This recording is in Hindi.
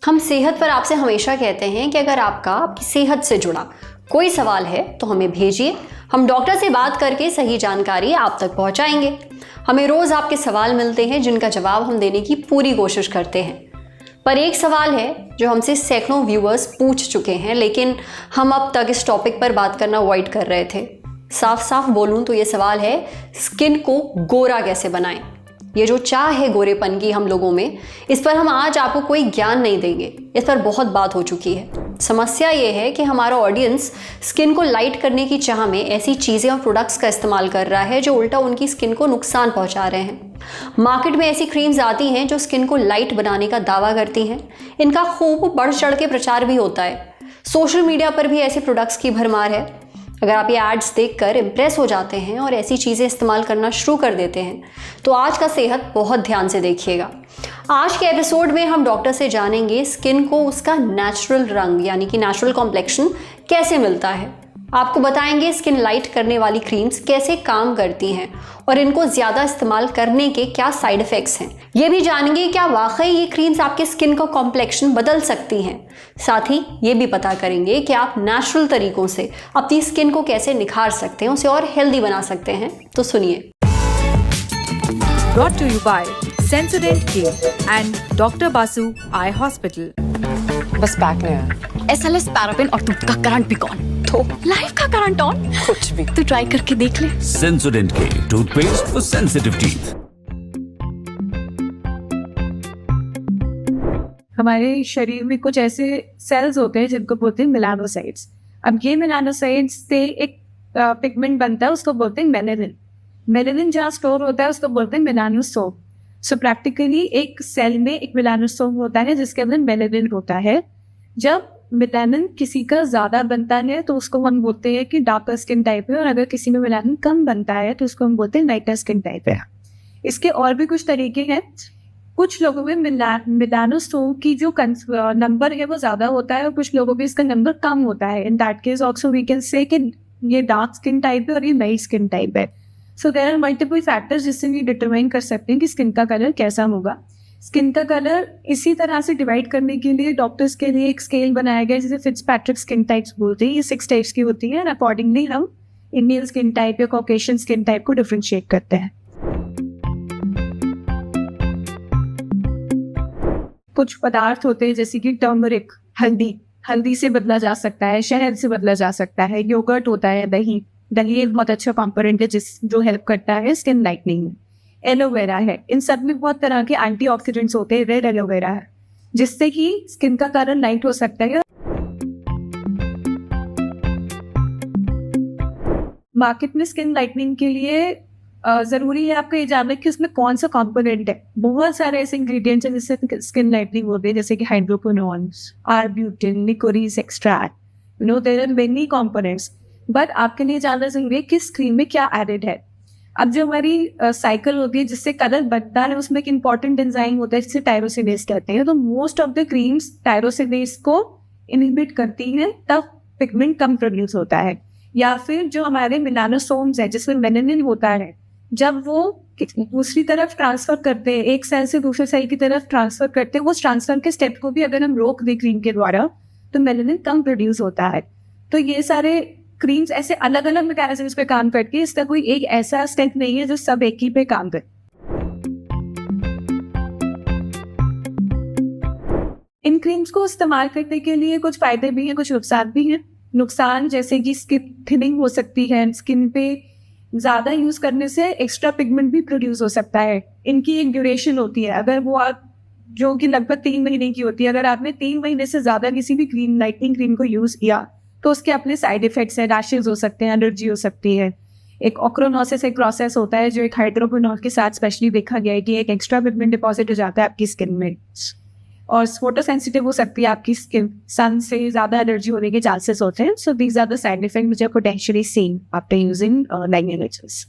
हम सेहत पर आपसे हमेशा कहते हैं कि अगर आपका आपकी सेहत से जुड़ा कोई सवाल है तो हमें भेजिए। हम डॉक्टर से बात करके सही जानकारी आप तक पहुंचाएंगे। हमें रोज आपके सवाल मिलते हैं जिनका जवाब हम देने की पूरी कोशिश करते हैं, पर एक सवाल है जो हमसे सैकड़ों व्यूअर्स पूछ चुके हैं, लेकिन हम अब तक इस टॉपिक पर बात करना अवॉइड कर रहे थे। साफ साफ बोलूं तो ये सवाल है, स्किन को गोरा कैसे बनाएं। ये जो चाह है गोरेपन की हम लोगों में, इस पर हम आज आपको कोई ज्ञान नहीं देंगे, इस पर बहुत बात हो चुकी है। समस्या ये है कि हमारा ऑडियंस स्किन को लाइट करने की चाह में ऐसी चीज़ें और प्रोडक्ट्स का इस्तेमाल कर रहा है जो उल्टा उनकी स्किन को नुकसान पहुंचा रहे हैं। मार्केट में ऐसी क्रीम्स आती हैं जो स्किन को लाइट बनाने का दावा करती हैं। इनका खूब बढ़ चढ़ के प्रचार भी होता है। सोशल मीडिया पर भी ऐसे प्रोडक्ट्स की भरमार है। अगर आप ये एड्स देखकर इम्प्रेस हो जाते हैं और ऐसी चीज़ें इस्तेमाल करना शुरू कर देते हैं तो आज का सेहत बहुत ध्यान से देखिएगा। आज के एपिसोड में हम डॉक्टर से जानेंगे स्किन को उसका नेचुरल रंग यानी कि नेचुरल कॉम्प्लेक्शन कैसे मिलता है। आपको बताएंगे स्किन लाइट करने वाली क्रीम्स कैसे काम करती हैं और इनको ज़्यादा इस्तेमाल करने के क्या साइड इफ़ेक्ट्स हैं। ये भी जानेंगे क्या वाकई ये क्रीम्स आपके स्किन का कॉम्प्लेक्शन बदल सकती हैं। साथ ही ये भी पता करेंगे कि आप नेचुरल तरीकों से अपनी स्किन को कैसे निखार सकते हैं, उसे और हेल्दी बना सकते हैं। तो सुनिए। Brought to you by Sensodyne K and Dr. Basu Eye Hospital. बस पैक नहीं है। SLS पैराबेन और दूध का करंट भी कौन तो लाइफ का करंट ऑन कुछ भी तो ट्राई करके देख ले। Sensodyne K toothpaste for sensitive teeth. हमारे शरीर में कुछ ऐसे सेल्स होते हैं जिनको बोलते हैं मेलानोसाइट्स। अब ये मेलानोसाइट्स से एक पिगमेंट बनता है, उसको बोलते हैं मेलानिन। मेलानिन जहाँ स्टोर होता है उसको बोलते हैं मेलानोसोम। सो प्रैक्टिकली एक सेल में एक मेलानोसोम होता है जिसके अंदर मेलानिन होता है। जब मेलानिन किसी का ज़्यादा बनता है तो उसको हम बोलते हैं कि डार्कर स्किन टाइप है, और अगर किसी में मेलानिन कम बनता है तो उसको हम बोलते हैं लाइटर स्किन टाइप है। इसके और भी कुछ तरीके हैं। कुछ लोगों में मेलानोसोम की जो नंबर है वो ज़्यादा होता है और कुछ लोगों में इसका नंबर कम होता है। In that case also we can say कि ये डार्क स्किन टाइप है और ये लाइट स्किन टाइप है। So there are multiple factors जिससे भी डिटरमाइन कर सकते हैं कि स्किन का कलर कैसा होगा। स्किन का कलर इसी तरह से डिवाइड करने के लिए डॉक्टर्स के लिए एक स्केल बनाया गया है जिसे फिट्जपैट्रिक स्किन टाइप्स बोलते हैं। ये 6 टाइप्स की होती है और अकॉर्डिंगली हम इंडियन स्किन टाइप या कॉकेशियन स्किन टाइप को डिफ्रेंशिएट करते हैं। कुछ पदार्थ होते हैं जैसे कि टर्मरिक, हल्दी से बदला जा सकता है, शहद से बदला जा सकता है। योगर्ट होता है, दही एक बहुत अच्छा कंपोनेंट है जो हेल्प करता है स्किन लाइटनिंग में। एलोवेरा है। इन सब में बहुत तरह के एंटीऑक्सीडेंट्स होते हैं। रेड एलोवेरा है जिससे कि स्किन का कलर लाइट हो सकता है। मार्केट में स्किन लाइटनिंग के लिए जरूरी है आपको ये जानना कि उसमें कौन सा कंपोनेंट है। बहुत सारे ऐसे इंग्रेडिएंट्स हैं जिससे स्किन लाइटनिंग होती है, जैसे कि hydroquinones, arbutin, liquorice extract, there are many components. But आपके लिए जानना जरूरी है कि किस क्रीम में क्या एडेड है। अब जो हमारी साइकिल होती है जिससे कलर बनता है उसमें एक इंपॉर्टेंट एंजाइम होता है जिसे टायरोसिनेज कहते हैं। तो most of the creams tyrosinase को इनहिबिट करती हैं, तब पिगमेंट कम प्रोड्यूस होता है। या फिर जो हमारे मेलानोसोम्स है जिसमें मेलानिन होता है, जब वो दूसरी तरफ ट्रांसफर करते हैं, एक सेल से दूसरे सेल की तरफ ट्रांसफर करते हैं, उस ट्रांसफर के स्टेप को भी अगर हम रोक दें क्रीम के द्वारा तो मेलानिन कम प्रोड्यूस होता है। तो ये सारे क्रीम्स ऐसे अलग अलग मैकेनिज्म्स पे काम करती है। इसका कोई एक ऐसा स्टेप नहीं है जो सब एक ही पे काम करे। इन क्रीम्स को इस्तेमाल करने के लिए कुछ फायदे भी हैं, कुछ नुकसान भी हैं। नुकसान जैसे कि स्किन थिनिंग हो सकती है, स्किन पे ज़्यादा यूज करने से एक्स्ट्रा पिगमेंट भी प्रोड्यूस हो सकता है। इनकी एक ड्यूरेशन होती है, अगर वो आप जो कि लगभग 3 महीने की होती है, अगर आपने 3 महीने से ज़्यादा किसी भी क्रीम लाइटनिंग क्रीम को यूज़ किया तो उसके अपने साइड इफेक्ट्स हैं। रैशेज हो सकते हैं, एलर्जी हो सकती है। एक ऑक्रोनोसिस एक प्रोसेस होता है जो एक हाइड्रोक्विनोन के साथ स्पेशली देखा गया है कि एक एक्स्ट्रा पिगमेंट डिपॉजिट हो जाता है आपकी स्किन में। और फोटो सेंसिटिव हो सकती है आपकी स्किन, सन से ज़्यादा एलर्जी होने के चांसेस होते हैं। So these are the side effect which are potentially seen after using lightening agents.